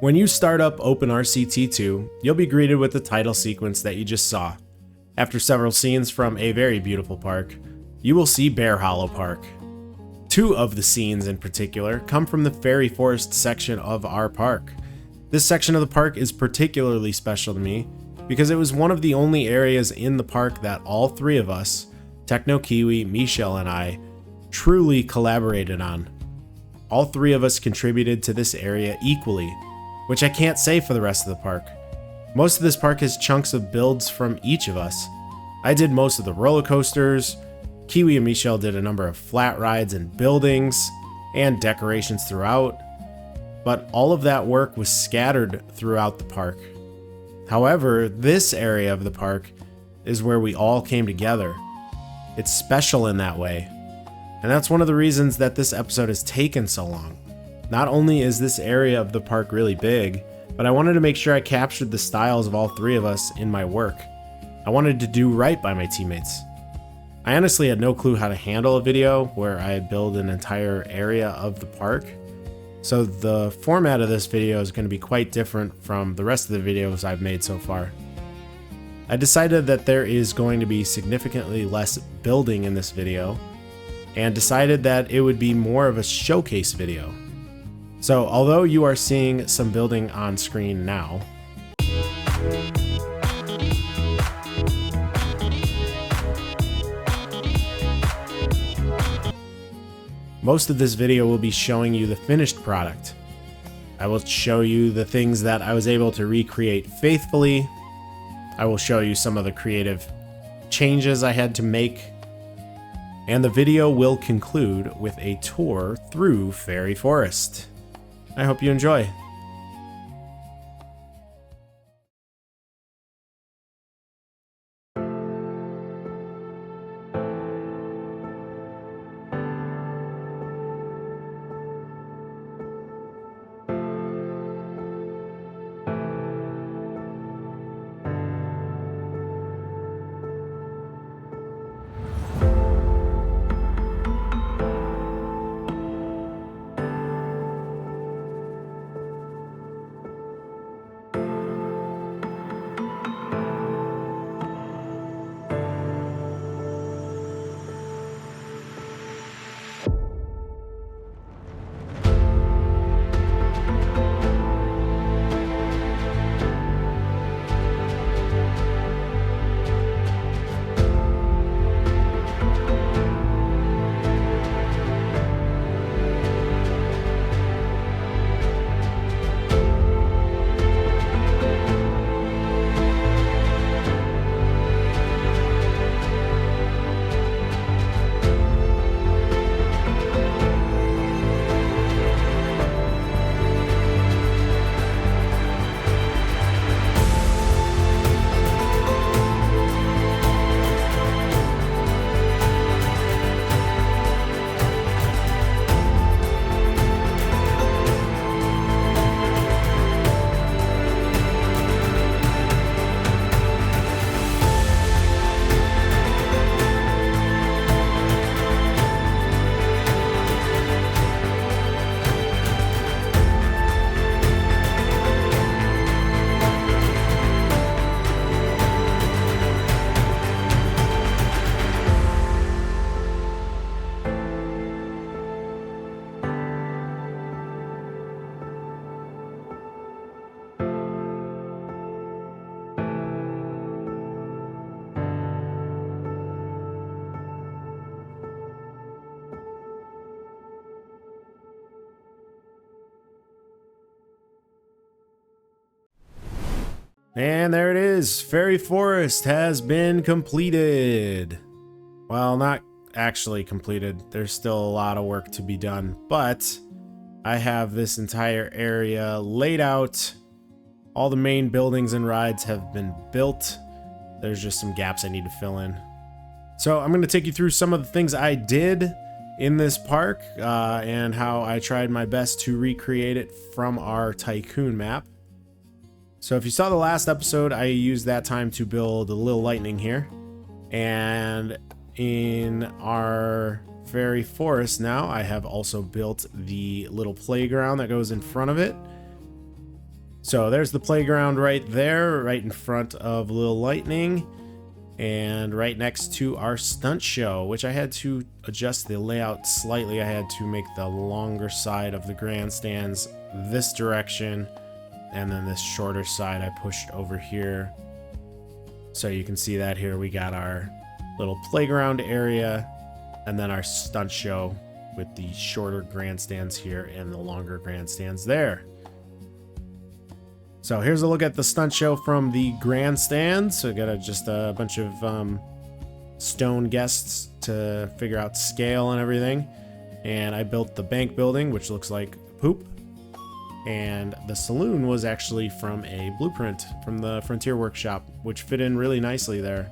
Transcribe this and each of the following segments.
When you start up OpenRCT2, you'll be greeted with the title sequence that you just saw. After several scenes from a very beautiful park, you will see Bear Hollow Park. Two of the scenes in particular come from the Fairy Forest section of our park. This section of the park is particularly special to me because it was one of the only areas in the park that all three of us, Techno Kiwi, Michelle, and I, truly collaborated on. All three of us contributed to this area equally, which I can't say for the rest of the park. Most of this park has chunks of builds from each of us. I did most of the roller coasters, Kiwi and Michelle did a number of flat rides and buildings, and decorations throughout, but all of that work was scattered throughout the park. However, this area of the park is where we all came together. It's special in that way, and that's one of the reasons that this episode has taken so long. Not only is this area of the park really big, but I wanted to make sure I captured the styles of all three of us in my work. I wanted to do right by my teammates. I honestly had no clue how to handle a video where I build an entire area of the park, so the format of this video is going to be quite different from the rest of the videos I've made so far. I decided that there is going to be significantly less building in this video, and decided that it would be more of a showcase video. So although you are seeing some building on screen now, most of this video will be showing you the finished product. I will show you the things that I was able to recreate faithfully. I will show you some of the creative changes I had to make. And the video will conclude with a tour through Fairy Forest. I hope you enjoy. And there it is. Fairy Forest has been completed. Well, not actually completed. There's still a lot of work to be done, but I have this entire area laid out. All the main buildings and rides have been built. There's just some gaps I need to fill in. So I'm going to take you through some of the things I did in this park and how I tried my best to recreate it from our Tycoon map. So if you saw the last episode, I used that time to build a little lightning here. And in our Fairy Forest now, I have also built the little playground that goes in front of it. So there's the playground right there, right in front of Lil Lightning, and right next to our stunt show, which I had to adjust the layout slightly. I had to make the longer side of the grandstands this direction, and then this shorter side I pushed over here. So you can see that here we got our little playground area, and then our stunt show with the shorter grandstands here and the longer grandstands there. So here's a look at the stunt show from the grandstand. So got just a bunch of stone guests to figure out scale and everything. And I built the bank building, which looks like poop. And the saloon was actually from a blueprint from the Frontier Workshop, which fit in really nicely there.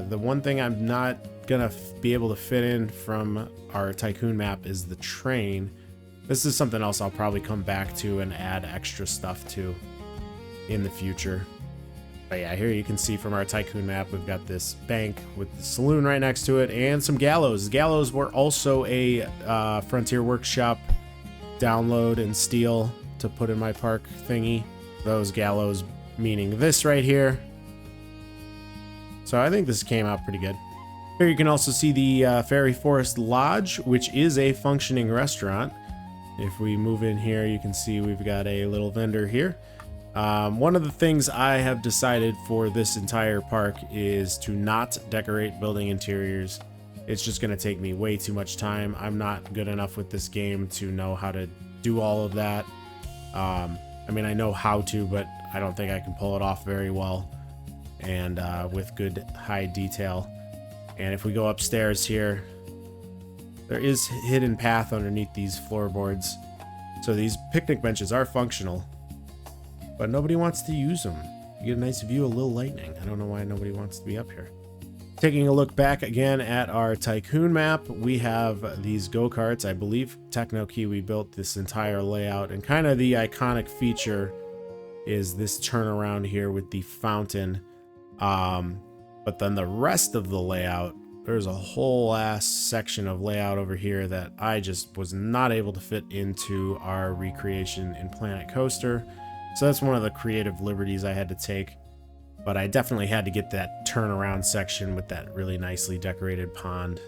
The one thing I'm not gonna be able to fit in from our Tycoon map is the train. This is something else I'll probably come back to and add extra stuff to in the future. But yeah, here you can see from our Tycoon map, we've got this bank with the saloon right next to it and some gallows. Gallows were also a Frontier Workshop download and steal to put in my park thingy. Those gallows meaning this right here. So I think this came out pretty good. Here you can also see the Fairy Forest Lodge, which is a functioning restaurant. If we move in here, you can see we've got a little vendor here. One of the things I have decided for this entire park is to not decorate building interiors. It's just going to take me way too much time. I'm not good enough with this game to know how to do all of that. I mean, I know how to, but I don't think I can pull it off very well and with good high detail. And if we go upstairs here, there is hidden path underneath these floorboards. So these picnic benches are functional, but nobody wants to use them. You get a nice view of Lil Lightning. I don't know why nobody wants to be up here. Taking a look back again at our Tycoon map, we have these go-karts. I believe Techno Kiwi built this entire layout, and kind of the iconic feature is this turnaround here with the fountain. But then the rest of the layout, there's a whole ass section of layout over here that I just was not able to fit into our recreation in Planet Coaster. So that's one of the creative liberties I had to take. But I definitely had to get that turnaround section with that really nicely decorated pond.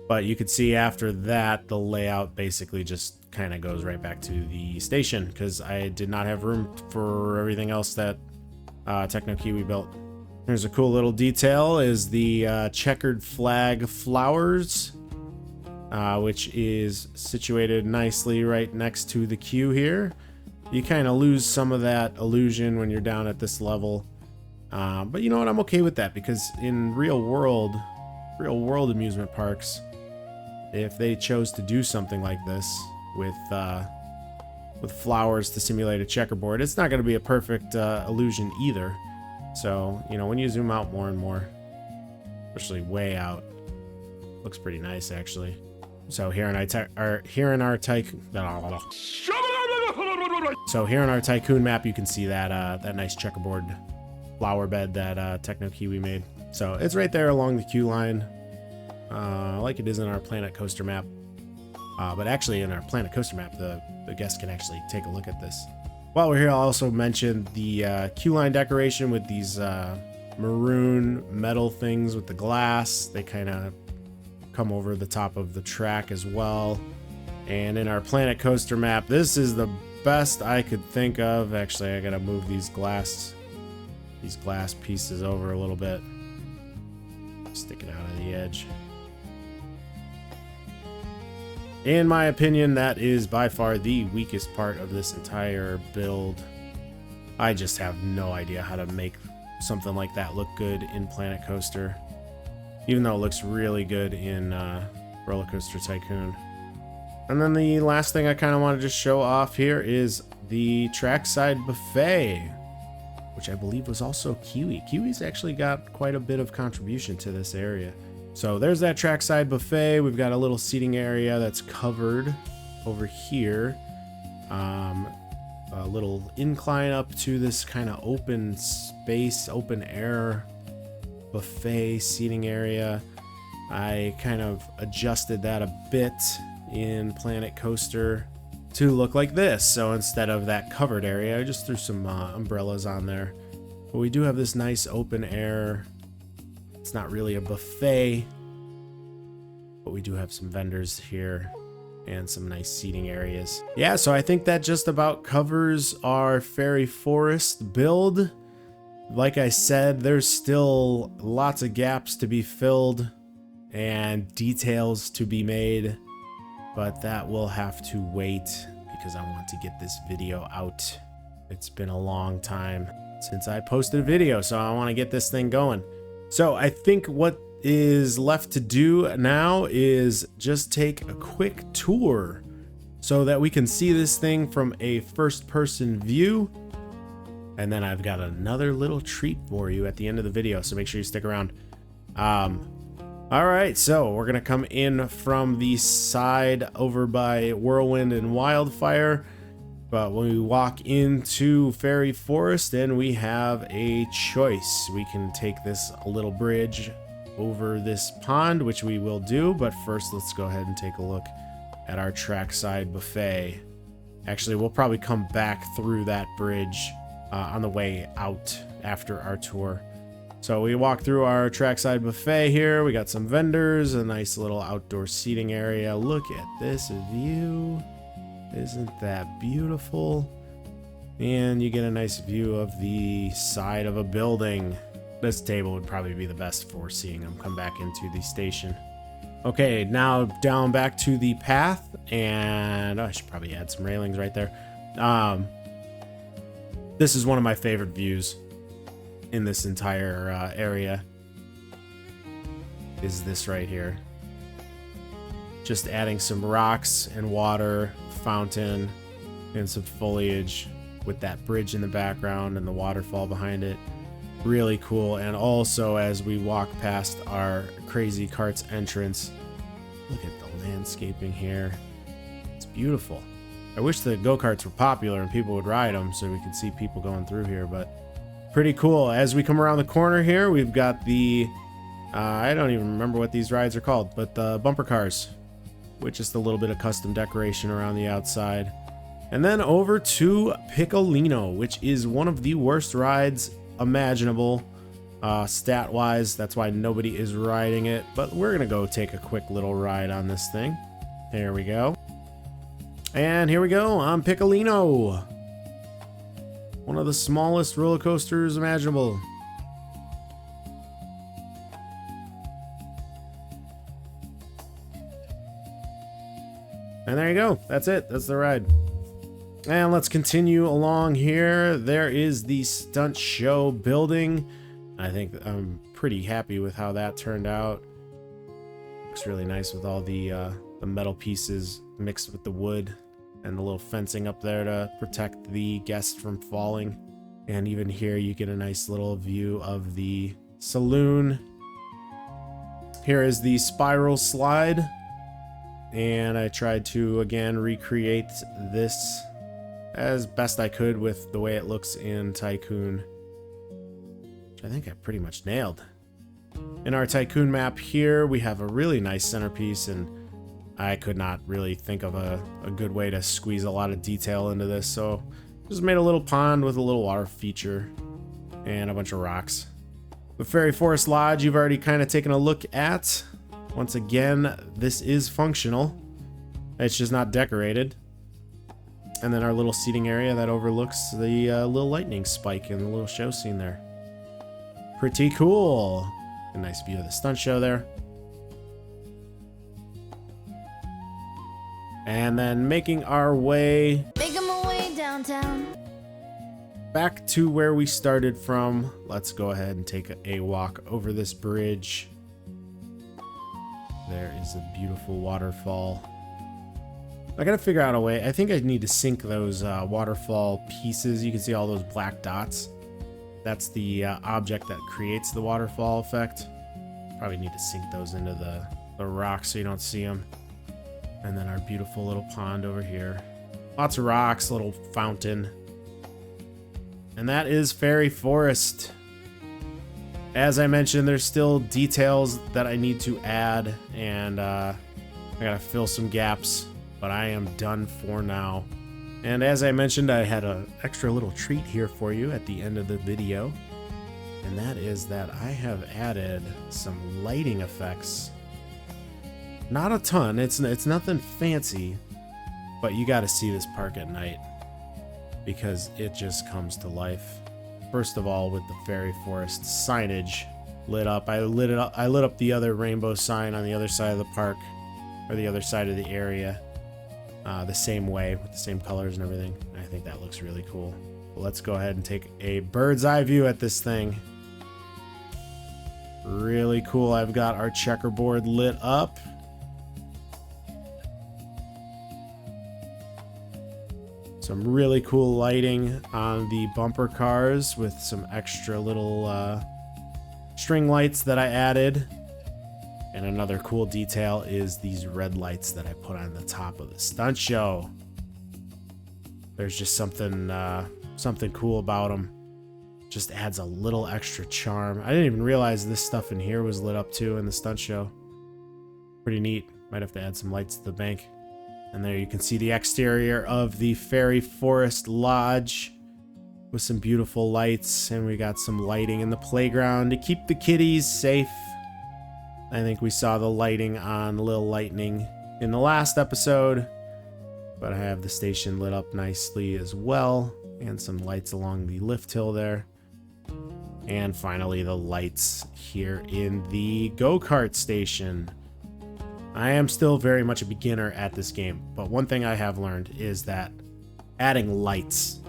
But you could see after that, the layout basically just kind of goes right back to the station because I did not have room for everything else that Techno Kiwi built. Here's a cool little detail is the checkered flag flowers, which is situated nicely right next to the queue here. You kind of lose some of that illusion when you're down at this level. But you know what? I'm okay with that because in real world amusement parks, if they chose to do something like this with flowers to simulate a checkerboard, it's not going to be a perfect illusion either. So, you know, when you zoom out more and more, especially way out, looks pretty nice actually. So here in our Tycoon map, you can see that that nice checkerboard flower bed that Techno Kiwi made. So it's right there along the queue line, like it is in our Planet Coaster map. But actually in our Planet Coaster map, the guests can actually take a look at this. While we're here, I'll also mention the queue line decoration with these maroon metal things with the glass. They kind of come over the top of the track as well. And in our Planet Coaster map, this is the best I could think of. Actually, I gotta move these glass pieces over a little bit. Stick it out of the edge. In my opinion, that is by far the weakest part of this entire build. I just have no idea how to make something like that look good in Planet Coaster, even though it looks really good in Roller Coaster Tycoon. And then the last thing I kind of want to just show off here is the trackside buffet, which I believe was also Kiwi. Kiwi's actually got quite a bit of contribution to this area. So there's that trackside buffet. We've got a little seating area that's covered over here. A little incline up to this kind of open space, open air buffet seating area. I kind of adjusted that a bit in Planet Coaster to look like this. So instead of that covered area, I just threw some umbrellas on there. But we do have this nice open air. It's not really a buffet, but we do have some vendors here and some nice seating areas. Yeah, so I think that just about covers our fairy forest build. Like I said, there's still lots of gaps to be filled and details to be made, but that will have to wait because I want to get this video out. It's been a long time since I posted a video, so I want to get this thing going. So I think what is left to do now is just take a quick tour so that we can see this thing from a first-person view. And then I've got another little treat for you at the end of the video, so make sure you stick around. All right, so we're gonna come in from the side over by Whirlwind and Wildfire, but when we walk into Fairy Forest, then we have a choice. We can take this little bridge over this pond, which we will do, but first let's go ahead and take a look at our trackside buffet. Actually, we'll probably come back through that bridge on the way out after our tour. So we walk through our trackside buffet here. We got some vendors, a nice little outdoor seating area. Look at this view. Isn't that beautiful? And you get a nice view of the side of a building. This table would probably be the best for seeing them come back into the station. Okay, now down back to the path, and I should probably add some railings right there. This is one of my favorite views in this entire area, is this right here. Just adding some rocks and water, fountain, and some foliage with that bridge in the background and the waterfall behind it. Really cool. And also, as we walk past our Crazy Carts entrance, look at the landscaping here. It's beautiful. I wish the go-karts were popular and people would ride them so we could see people going through here, but pretty cool. As we come around the corner here, we've got the I don't even remember what these rides are called, but the bumper cars, with just a little bit of custom decoration around the outside. And then over to Piccolino, which is one of the worst rides imaginable stat-wise. That's why nobody is riding it, but we're gonna go take a quick little ride on this thing. There we go. And here we go on Piccolino. One of the smallest roller coasters imaginable. And there you go. That's it. That's the ride. And let's continue along here. There is the stunt show building. I think I'm pretty happy with how that turned out. Looks really nice with all the metal pieces mixed with the wood and the little fencing up there to protect the guests from falling. And even here you get a nice little view of the saloon. Here is the spiral slide. And I tried to, again, recreate this as best I could with the way it looks in Tycoon, which I think I pretty much nailed. In our Tycoon map here, we have a really nice centerpiece, and I could not really think of a good way to squeeze a lot of detail into this, so just made a little pond with a little water feature and a bunch of rocks. The Fairy Forest Lodge you've already kind of taken a look at. Once again, this is functional. It's just not decorated. And then our little seating area that overlooks the little lightning spike in the little show scene there. Pretty cool. A nice view of the stunt show there. And then making our way downtown. Back to where we started from. Let's go ahead and take a walk over this bridge. There is a beautiful waterfall. I gotta figure out a way. I think I need to sync those waterfall pieces. You can see all those black dots. That's the object that creates the waterfall effect. Probably need to sync those into the rocks so you don't see them. And then our beautiful little pond over here. Lots of rocks, little fountain. And that is Fairy Forest. As I mentioned, there's still details that I need to add, and I gotta fill some gaps but I am done for now. And as I mentioned, I had an extra little treat here for you at the end of the video. And that is that I have added some lighting effects. Not a ton, it's nothing fancy, but you gotta see this park at night because it just comes to life. First of all, with the Fairy Forest signage lit up. I lit up the other rainbow sign on the other side of the park, or the other side of the area, the same way with the same colors and everything. I think that looks really cool. Well, let's go ahead and take a bird's eye view at this thing. Really cool. I've got our checkerboard lit up. Some really cool lighting on the bumper cars with some extra little string lights that I added. And another cool detail is these red lights that I put on the top of the stunt show. There's just something cool about them. Just adds a little extra charm. I didn't even realize this stuff in here was lit up too in the stunt show. Pretty neat. Might have to add some lights to the bank. And there you can see the exterior of the Fairy Forest Lodge with some beautiful lights, and we got some lighting in the playground to keep the kiddies safe. I think we saw the lighting on Lil Lightning in the last episode, but I have the station lit up nicely as well, and some lights along the lift hill there. And finally, the lights here in the go-kart station. I am still very much a beginner at this game, but one thing I have learned is that adding lights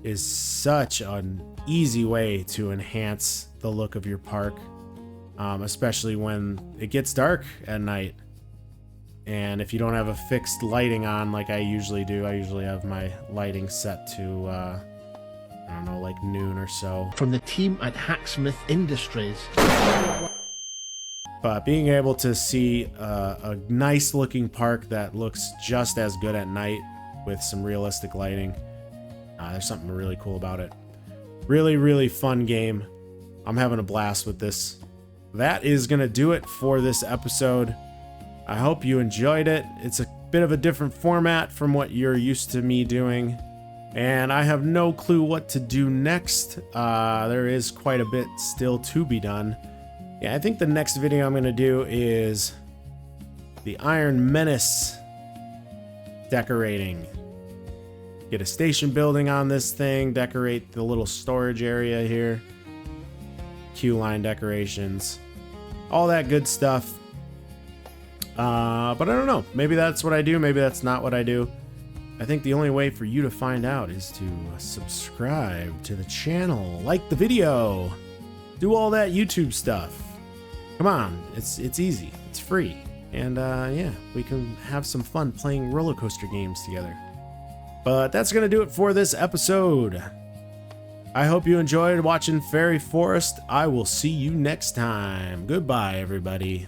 is such an easy way to enhance the look of your park, especially when it gets dark at night. And if you don't have a fixed lighting on like I usually do, I usually have my lighting set to, I don't know, like noon or so. From the team at Hacksmith Industries. But being able to see a nice looking park that looks just as good at night with some realistic lighting, there's something really cool about it. Really, really fun game. I'm having a blast with this. That is going to do it for this episode. I hope you enjoyed it. It's a bit of a different format from what you're used to me doing, and I have no clue what to do next. There is quite a bit still to be done. Yeah, I think the next video I'm going to do is the Iron Menace decorating. Get a station building on this thing, decorate the little storage area here, queue line decorations, all that good stuff. But I don't know, maybe that's what I do, maybe that's not what I do. I think the only way for you to find out is to subscribe to the channel, like the video, do all that YouTube stuff. Come on, it's easy, it's free, and yeah, we can have some fun playing roller coaster games together. But that's gonna do it for this episode. I hope you enjoyed watching Fairy Forest. I will see you next time. Goodbye, everybody.